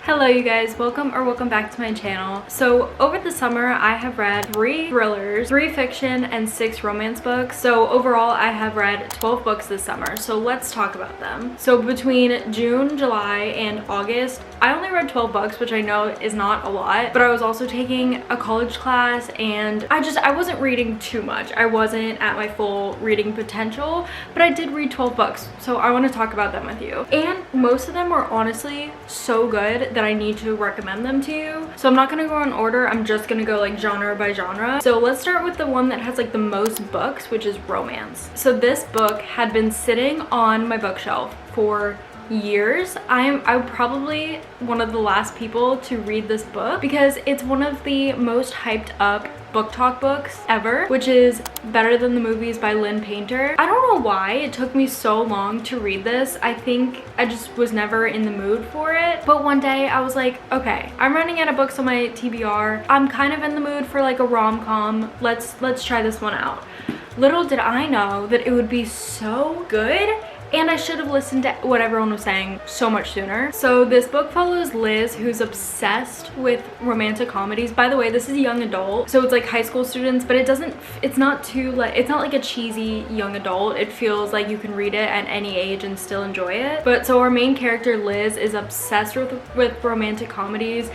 Hello you guys, welcome back to my channel. So over the summer I have read 3 thrillers, 3 fiction, and 6 romance books. So overall I have read 12 books this summer. So let's talk about them. So between June, July, and August, I only read 12 books, which I know is not a lot, but I was also taking a college class and I wasn't reading too much. I wasn't at my full reading potential, but I did read 12 books. So I want to talk about them with you. And most of them were honestly so good that I need to recommend them to you. So I'm not gonna go in order, I'm just gonna go like genre by genre. So let's start with the one that has like the most books, which is romance. So this book had been sitting on my bookshelf for years. I'm probably one of the last people to read this book because it's one of the most hyped up booktok books ever, which is Better Than the Movies by Lynn Painter. I don't know why it took me so long to read this. I think I just was never in the mood for it. But one day I was like, okay, I'm running out of books on my TBR. I'm kind of in the mood for like a rom-com. Let's try this one out. Little did I know that it would be so good. And I should have listened to what everyone was saying so much sooner. So this book follows Liz, who's obsessed with romantic comedies. By the way, this is young adult, so it's like high school students, but it's not like a cheesy young adult. It feels like you can read it at any age and still enjoy it. But so our main character, Liz, is obsessed with romantic comedies,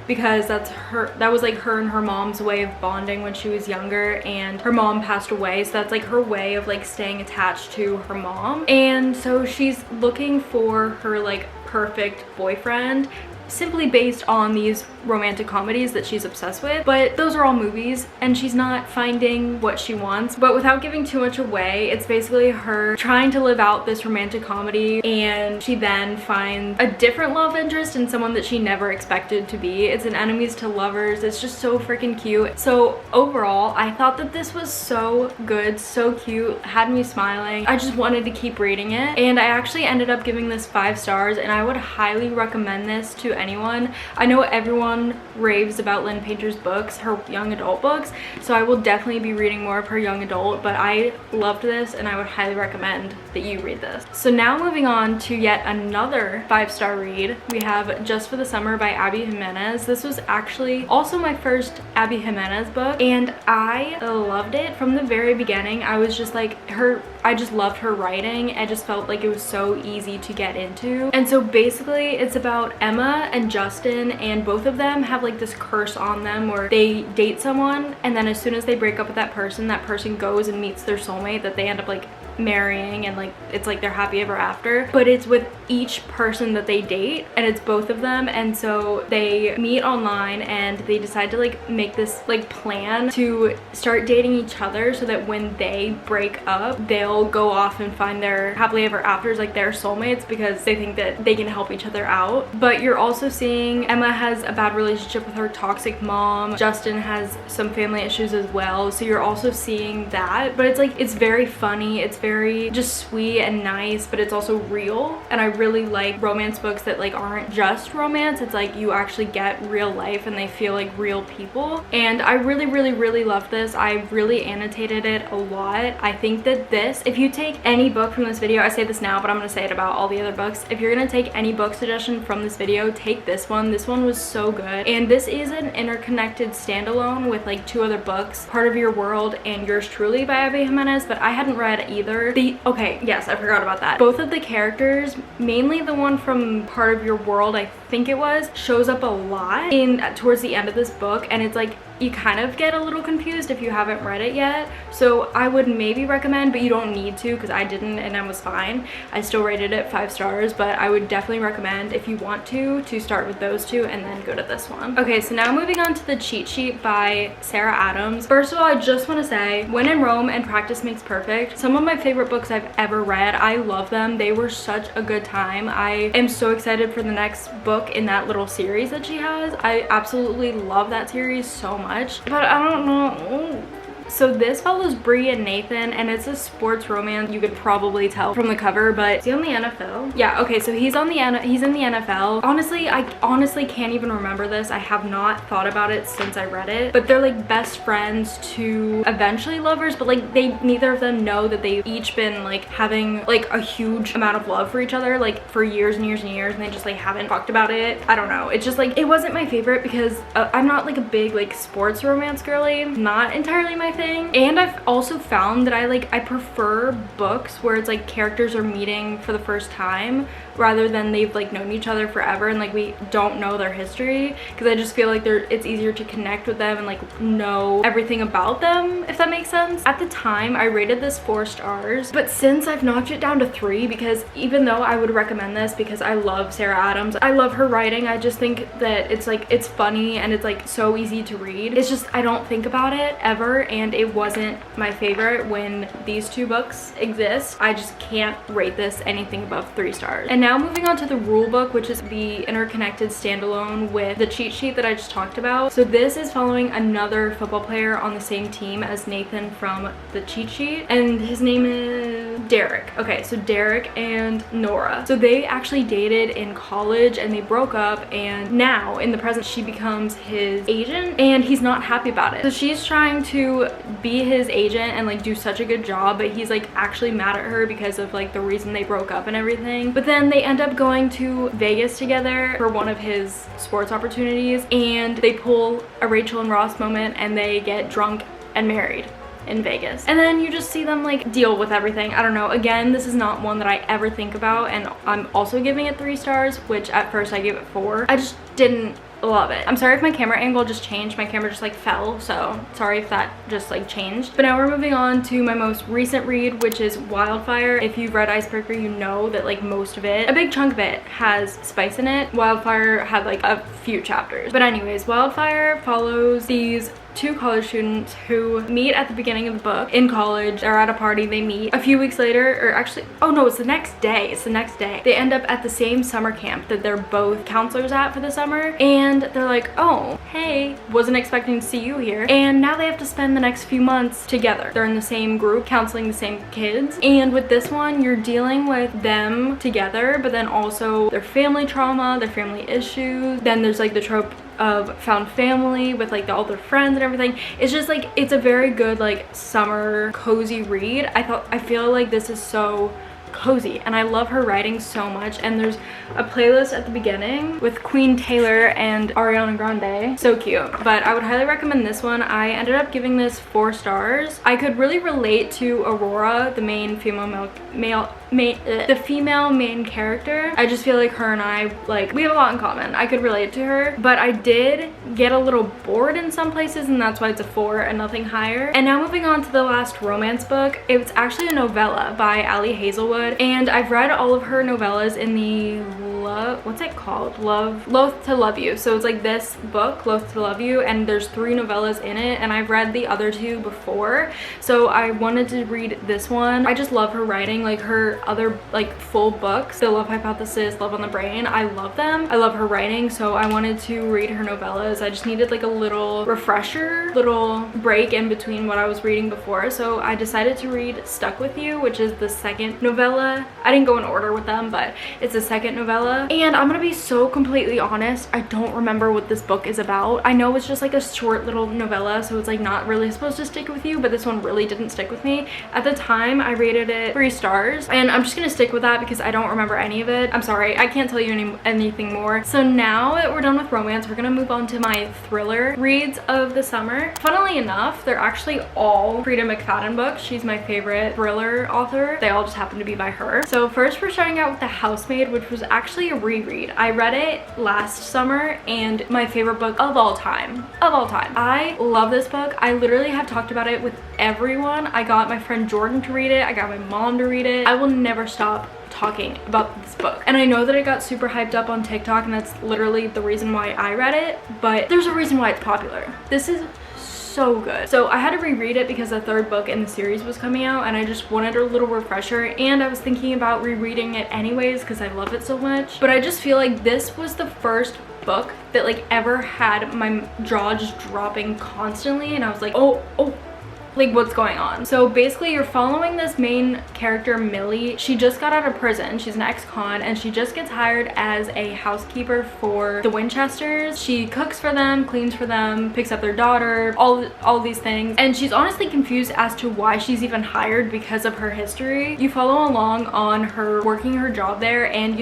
because that was like her and her mom's way of bonding when she was younger, and her mom passed away, so that's like her way of like staying attached to her mom. And so she's looking for her like perfect boyfriend, simply based on these romantic comedies that she's obsessed with. But those are all movies and she's not finding what she wants. But without giving too much away, it's basically her trying to live out this romantic comedy, and she then finds a different love interest in someone that she never expected to be. It's an enemies to lovers. It's just so freaking cute. So overall, I thought that this was so good, so cute, had me smiling. I just wanted to keep reading it, and I actually ended up giving this 5 stars, and I would highly recommend this to anyone. I know everyone raves about Lynn Painter's books, her young adult books, so I will definitely be reading more of her young adult, but I loved this and I would highly recommend that you read this. So now moving on to yet another 5-star read, we have Just for the Summer by Abby Jimenez. This was actually also my first Abby Jimenez book, and I loved it from the very beginning. I was just like I just loved her writing. I just felt like it was so easy to get into. And so basically it's about Emma and Justin, and both of them have like this curse on them where they date someone, and then as soon as they break up with that person goes and meets their soulmate that they end up like marrying, and like it's like they're happy ever after. But it's with each person that they date, and it's both of them. And so they meet online and they decide to like make this like plan to start dating each other, so that when they break up they'll go off and find their happily ever afters, like their soulmates, because they think that they can help each other out. But you're also seeing Emma has a bad relationship with her toxic mom. Justin has some family issues as well, so you're also seeing that. But it's like, it's very funny, it's very just sweet and nice, but it's also real. And I really like romance books that like aren't just romance. It's like you actually get real life and they feel like real people. And I really love this. I really annotated it a lot. I think that this, if you take any book from this video, I say this now, but I'm gonna say it about all the other books. If you're gonna take any book suggestion from this video, take this one. This one was so good. And this is an interconnected standalone with like 2 other books, Part of Your World and Yours Truly by Abby Jimenez, but I hadn't read either. Okay, yes, I forgot about that. Both of the characters, mainly the one from Part of Your World, I think it was, shows up a lot towards the end of this book, and it's like you kind of get a little confused if you haven't read it yet. So I would maybe recommend, but you don't need to, because I didn't and I was fine. I still rated it 5 stars, but I would definitely recommend, if you want to start with those 2 and then go to this one. Okay, so now moving on to The Cheat Sheet by Sarah Adams. First of all, I just want to say, when in Rome and practice makes perfect, some of my favorite books I've ever read. I love them. They were such a good time. I am so excited for the next book in that little series that she has. I absolutely love that series so much. But I don't know, So this follows Bree and Nathan, and it's a sports romance. You could probably tell from the cover, but is he on the NFL? Yeah, okay, so he's in the NFL. Honestly, I honestly can't even remember this. I have not thought about it since I read it, but they're like best friends to eventually lovers, but like neither of them know that they've each been like having like a huge amount of love for each other like for years and years and years, and they just like haven't talked about it. I don't know, it's just like it wasn't my favorite because I'm not like a big like sports romance girly, not entirely my thing. And I've also found that I prefer books where it's like characters are meeting for the first time rather than they've like known each other forever and like we don't know their history, because I just feel like it's easier to connect with them and like know everything about them, if that makes sense. At the time I rated this 4 stars, but since I've knocked it down to 3, because even though I would recommend this because I love Sarah Adams, I love her writing, I just think that it's like it's funny and it's like so easy to read. It's just I don't think about it ever, and it wasn't my favorite when these 2 books exist. I just can't rate this anything above 3 stars. And now moving on to the rule book, which is the interconnected standalone with the cheat sheet that I just talked about. So this is following another football player on the same team as Nathan from the cheat sheet, and his name is Derek. Okay, so Derek and Nora. So they actually dated in college and they broke up, and now in the present she becomes his agent and he's not happy about it. So she's trying to be his agent and like do such a good job, but he's like actually mad at her because of like the reason they broke up and everything. But then they end up going to Vegas together for one of his sports opportunities, and they pull a Rachel and Ross moment and they get drunk and married in Vegas. And then you just see them like deal with everything. I don't know. Again, this is not one that I ever think about, and I'm also giving it 3 stars, which at first I gave it 4. I just didn't love it. I'm sorry if my camera angle just changed. My camera just like fell, so sorry if that just like changed. But now we're moving on to my most recent read, which is Wildfire. If you've read Icebreaker, you know that like most of it, a big chunk of it, has spice in it. Wildfire had like a few chapters. But anyways, Wildfire follows these 2 college students who meet at the beginning of the book in college. They're at a party, they meet. A few weeks later, or actually, oh no, it's the next day. They end up at the same summer camp that they're both counselors at for the summer, and they're like, oh, hey, wasn't expecting to see you here. And now they have to spend the next few months together. They're in the same group, counseling the same kids. And with this one, you're dealing with them together, but then also their family trauma, their family issues. Then there's like the trope of found family with like all their friends and everything. It's just like, it's a very good like summer cozy read. I feel like this is so cozy, and I love her writing so much. And there's a playlist at the beginning with Queen Taylor and Ariana Grande. So cute. But I would highly recommend this one. I ended up giving this 4 stars. I could really relate to Aurora, the main female main character. I just feel like her and I, like, we have a lot in common. I could relate to her, but I did get a little bored in some places, and that's why it's a 4 and nothing higher. And now moving on to the last romance book. It's actually a novella by Ali Hazelwood, and I've read all of her novellas in the what's it called? Loath to Love You. So it's like this book, Loath to Love You, and there's 3 novellas in it, and I've read the other 2 before, so I wanted to read this one. I just love her writing, like her other like full books, The Love Hypothesis, Love on the Brain, I love them. I love her writing, so I wanted to read her novellas. I just needed like a little refresher, little break in between what I was reading before, so I decided to read Stuck With You, which is the second novella. I didn't go in order with them, but it's the second novella. And I'm gonna be so completely honest, I don't remember what this book is about. I know it's just like a short little novella, so it's like not really supposed to stick with you, but this one really didn't stick with me. At the time, I rated it 3 stars, and I'm just gonna stick with that because I don't remember any of it. I'm sorry, I can't tell you anything more. So now that we're done with romance, we're gonna move on to my thriller reads of the summer. Funnily enough, they're actually all Frida McFadden books. She's my favorite thriller author. They all just happen to be by her. So first we're starting out with The Housemaid, which was actually a reread. I read it last summer, and my favorite book of all time. I love this book. I literally have talked about it with everyone. I got my friend Jordan to read it. I got my mom to read it. I will never stop talking about this book. And I know that it got super hyped up on TikTok, and that's literally the reason why I read it, but there's a reason why it's popular. This is so good. So I had to reread it because the 3rd book in the series was coming out, and I just wanted a little refresher, and I was thinking about rereading it anyways because I love it so much. But I just feel like this was the first book that like ever had my jaw just dropping constantly, and I was like, oh like what's going on. So basically you're following this main character, Millie. She just got out of prison. She's an ex-con and she just gets hired as a housekeeper for the Winchesters. She cooks for them, cleans for them, picks up their daughter, all these things. And she's honestly confused as to why she's even hired because of her history. You follow along on her working her job there, and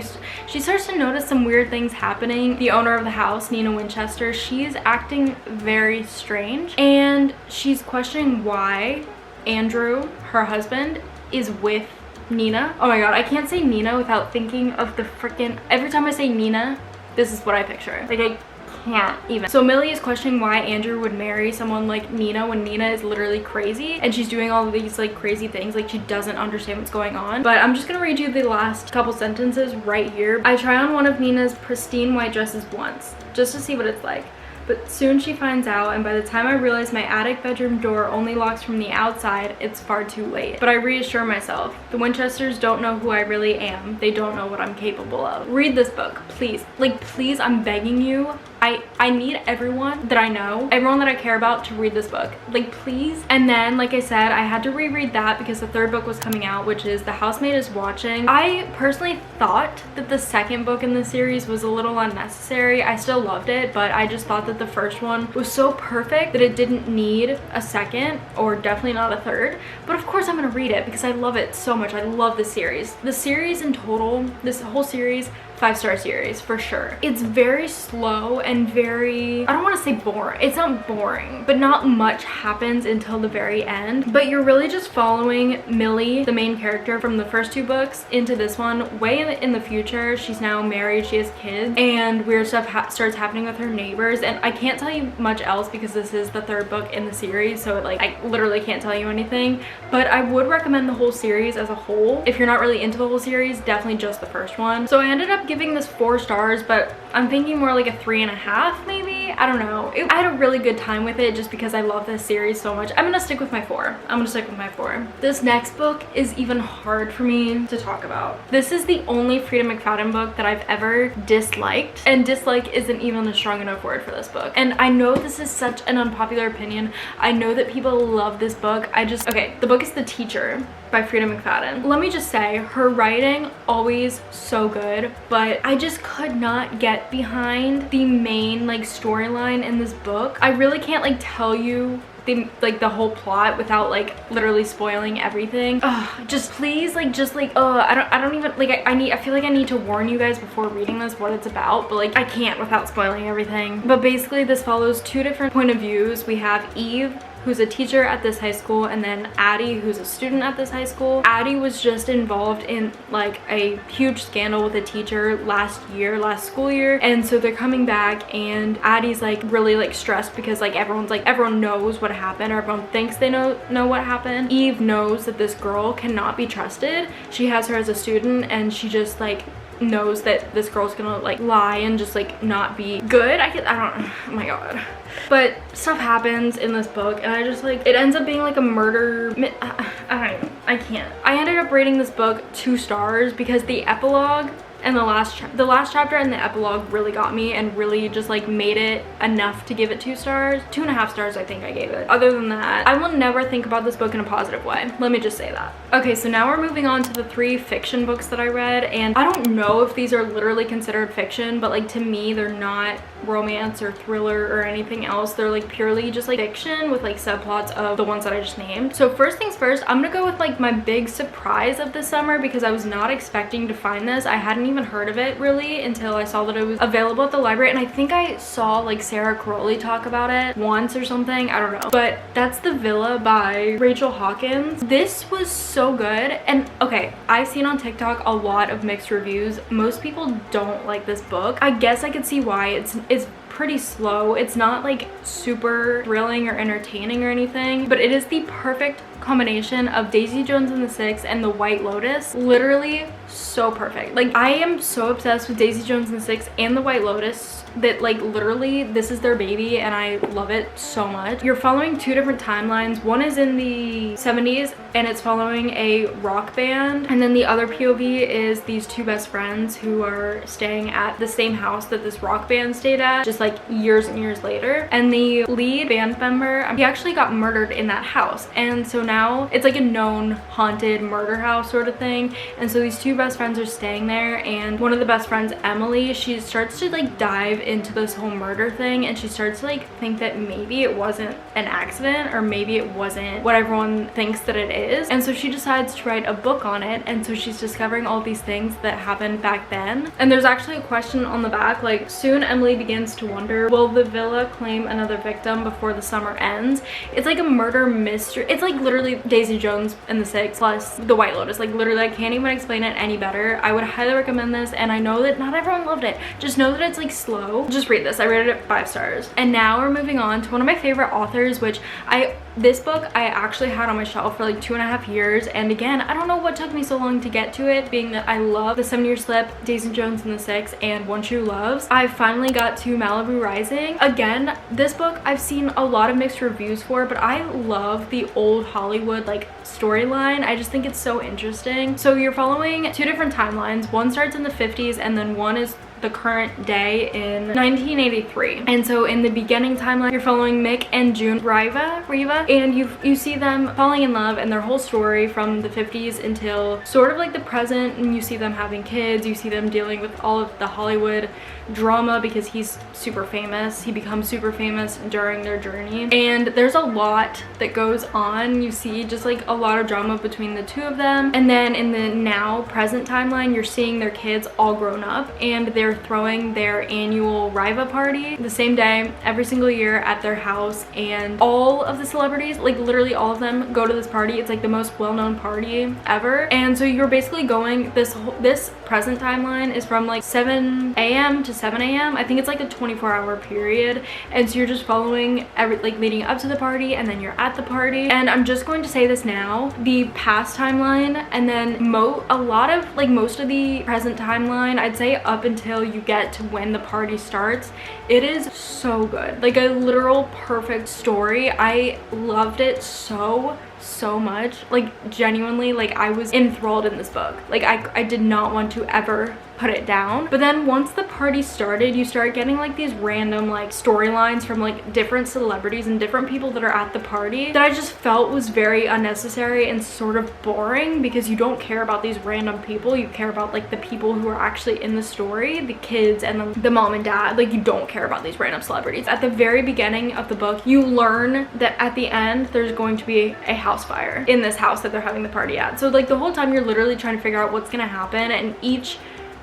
she starts to notice some weird things happening. The owner of the house, Nina Winchester, she's acting very strange, and she's questioning why Andrew, her husband, is with Nina. Oh my god, I can't say Nina without thinking of the freaking, every time I say Nina, this is what I picture. Like, I can't even. So Millie is questioning why Andrew would marry someone like Nina when Nina is literally crazy and she's doing all of these like crazy things, like she doesn't understand what's going on. But I'm just gonna read you the last couple sentences right here. I try on one of Nina's pristine white dresses once just to see what it's like, but soon she finds out, and by the time I realize my attic bedroom door only locks from the outside, it's far too late. But I reassure myself, the Winchesters don't know who I really am. They don't know what I'm capable of. Read this book, please. Like, please, I'm begging you. I need everyone that I know, everyone that I care about, to read this book. Like, please. And then, like I said, I had to reread that because the third book was coming out, which is The Housemaid is Watching. I personally thought that the second book in the series was a little unnecessary. I still loved it, but I just thought that the first one was so perfect that it didn't need a second, or definitely not a third. But of course I'm gonna read it because I love it so much. I love the series. The series in total, this whole series, 5-star series for sure. It's very slow and very, I don't want to say boring. It's not boring, but not much happens until the very end. But you're really just following Millie, the main character from the first two books, into this one way in the future. She's now married, she has kids, and weird stuff starts happening with her neighbors. And I can't tell you much else because this is the third book in the series, so like I literally can't tell you anything. But I would recommend the whole series as a whole. If you're not really into the whole series, definitely just the first one. So I ended up giving this 4 stars, but I'm thinking more like a 3.5 maybe. I don't know. I had a really good time with it just because I love this series so much. I'm gonna stick with my 4. I'm gonna stick with my 4. This next book is even hard for me to talk about. This is the only Frida McFadden book that I've ever disliked, and dislike isn't even a strong enough word for this book. And I know this is such an unpopular opinion. I know that people love this book. Okay, the book is The Teacher by Frida McFadden. Let me just say, her writing always so good, but I just could not get behind the main like storyline in this book. I really can't like tell you the whole plot without like literally spoiling everything. Just please, I don't even like, I feel like I need to warn you guys before reading this what it's about, but like I can't without spoiling everything. But basically this follows 2 different point of views. We have Eve, who's a teacher at this high school, and then Addie, who's a student at this high school. Addie was just involved in like a huge scandal with a teacher last school year, and so they're coming back, and Addie's like really like stressed because like everyone knows what happened, or everyone thinks they know what happened. Eve knows that this girl cannot be trusted. She has her as a student, and she just like knows that this girl's gonna like lie and just like not be good. I don't, oh my god. But stuff happens in this book, and I just like, it ends up being like a murder. I don't know, I can't. I ended up rating this book 2 stars because the epilogue and the last chapter and the epilogue really got me and really just like made it enough to give it 2 stars. 2.5 stars I think I gave it. Other than that, I will never think about this book in a positive way. Let me just say that. Okay, so now we're moving on to the 3 fiction books that I read, and I don't know if these are literally considered fiction, but like to me they're not romance or thriller or anything else. They're like purely just like fiction with like subplots of the ones that I just named. So first things first, I'm gonna go with like my big surprise of the summer because I was not expecting to find this. I hadn't even heard of it really until I saw that it was available at the library, and I think I saw like Sarah Crowley talk about it once or something, I don't know. But that's The Villa by Rachel Hawkins. This was so good, and okay, I've seen on TikTok a lot of mixed reviews. Most people don't like this book. I guess I could see why. It's pretty slow. It's not like super thrilling or entertaining or anything, but it is the perfect combination of Daisy Jones and the Six and the White Lotus, literally so perfect. Like, I am so obsessed with Daisy Jones and the Six and the White Lotus that, like, literally this is their baby and I love it so much. You're following two different timelines. One is in the 70s and it's following a rock band, and then the other POV is these two best friends who are staying at the same house that this rock band stayed at, just like years and years later. And the lead band member, he actually got murdered in that house, and so now it's like a known haunted murder house sort of thing. And so these two best friends are staying there, and one of the best friends, Emily, she starts to like dive into this whole murder thing, and she starts to like think that maybe it wasn't an accident, or maybe it wasn't what everyone thinks that it is. And so she decides to write a book on it, and so she's discovering all these things that happened back then. And there's actually a question on the back, like, soon Emily begins to wonder, will the villa claim another victim before the summer ends? It's like a murder mystery. It's like literally Daisy Jones and the Six plus the White Lotus. Like, literally, I can't even explain it any better. I would highly recommend this, and I know that not everyone loved it. Just know that it's like slow. Just read this. I rated it 5 stars. And now we're moving on to one of my favorite authors, which this book I actually had on my shelf for like 2.5 years, and again, I don't know what took me so long to get to it, being that I love The 7-Year Slip, Daisy Jones and the Six, and One True Loves. I finally got to Malibu Rising. Again, this book I've seen a lot of mixed reviews for, but I love the old Hollywood like storyline. I just think it's so interesting. So you're following two different timelines. One starts in the 50s and then one is the current day in 1983. And so in the beginning timeline, you're following Mick and June Riva, and you see them falling in love and their whole story from the 50s until sort of like the present, and you see them having kids, you see them dealing with all of the Hollywood drama because he's super famous. He becomes super famous during their journey, and there's a lot that goes on. You see just like a lot of drama between the two of them. And then in the now present timeline, you're seeing their kids all grown up, and they're throwing their annual Riva party the same day every single year at their house, and all of the celebrities, like literally all of them, go to this party. It's like the most well-known party ever. And so you're basically going, this present timeline is from like 7 a.m. to 7 a.m. I think it's like a 24-hour period, and so you're just following like leading up to the party, and then you're at the party. And I'm just going to say this now, the past timeline and then most of the present timeline, I'd say up until you get to when the party starts, it is so good. Like a literal perfect story. I loved it so much. Like genuinely, like I was enthralled in this book. Like I did not want to ever put it down. But then once the party started, you start getting like these random like storylines from like different celebrities and different people that are at the party that I just felt was very unnecessary and sort of boring, because you don't care about these random people. You care about like the people who are actually in the story, the kids and the mom and dad. Like you don't care about these random celebrities. At the very beginning of the book, you learn that at the end there's going to be a house fire in this house that they're having the party at. So like the whole time you're literally trying to figure out what's gonna happen, and each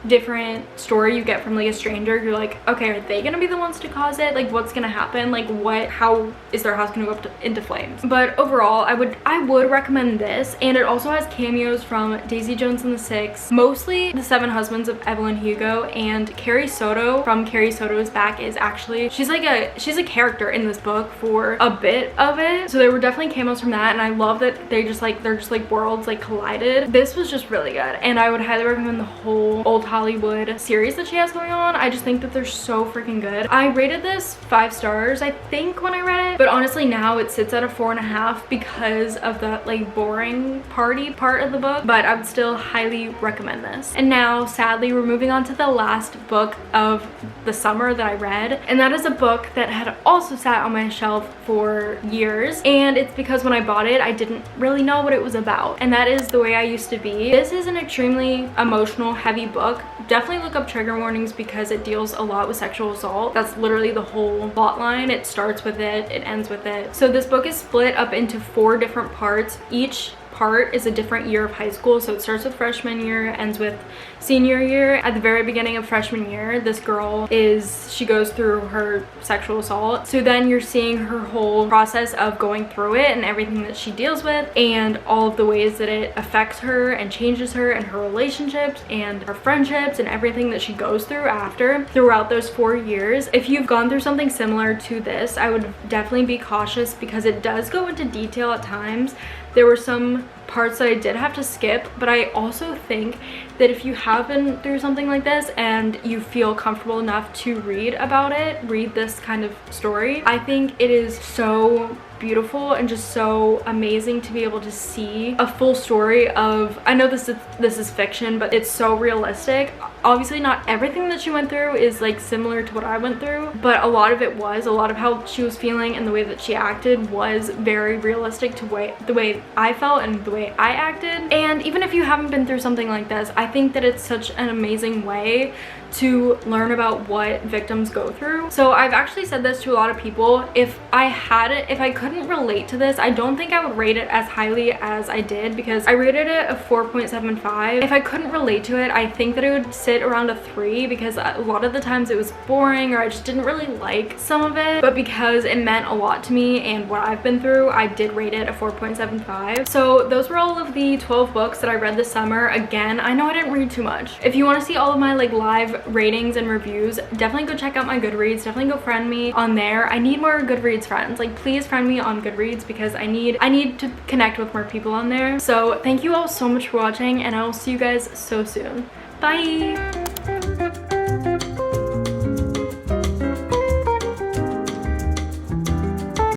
different story you get from like a stranger, you're like, okay, are they gonna be the ones to cause it? Like what's gonna happen? Like how is their house gonna go up into flames? But overall, I would recommend this. And it also has cameos from Daisy Jones and the Six, mostly the 7 Husbands of Evelyn Hugo, and Carrie Soto from Carrie Soto's Back is actually, she's a character in this book for a bit of it. So there were definitely cameos from that, and I love that they're just like worlds like collided. This was just really good, and I would highly recommend the whole old Hollywood series that she has going on. I just think that they're so freaking good. I rated this 5 stars, I think, when I read it, but honestly now it sits at a 4.5 because of that like boring party part of the book, but I would still highly recommend this. And now sadly we're moving on to the last book of the summer that I read, and that is a book that had also sat on my shelf for years, and it's because when I bought it I didn't really know what it was about, and that is The Way I Used to Be. This is an extremely emotional, heavy book. Definitely look up trigger warnings because it deals a lot with sexual assault. That's literally the whole plot line. It starts with it, it ends with it. So this book is split up into 4 different parts. Each part is a different year of high school. So it starts with freshman year, ends with senior year. At the very beginning of freshman year, this girl she goes through her sexual assault. So then you're seeing her whole process of going through it and everything that she deals with, and all of the ways that it affects her and changes her and her relationships and her friendships and everything that she goes through throughout those 4 years. If you've gone through something similar to this, I would definitely be cautious because it does go into detail at times, There were some parts that I did have to skip, but I also think that if you have been through something like this and you feel comfortable enough to read about it, read this kind of story, I think it is so beautiful and just so amazing to be able to see a full story of, I know this is fiction, but it's so realistic. Obviously not everything that she went through is like similar to what I went through, but a lot of it was. A lot of how she was feeling and the way that she acted was very realistic to the way I felt and the way I acted. And even if you haven't been through something like this, I think that it's such an amazing way to learn about what victims go through. So I've actually said this to a lot of people. If I couldn't relate to this, I don't think I would rate it as highly as I did, because I rated it a 4.75. If I couldn't relate to it, I think that it would sit around a 3, because a lot of the times it was boring or I just didn't really like some of it. But because it meant a lot to me and what I've been through, I did rate it a 4.75. So those were all of the 12 books that I read this summer. Again, I know I didn't read too much. If you want to see all of my like live ratings and reviews, definitely go check out my Goodreads. Definitely go friend me on there. I need more Goodreads friends. Like, please friend me on Goodreads, because I need to connect with more people on there. So thank you all so much for watching, and I will see you guys so soon. Bye.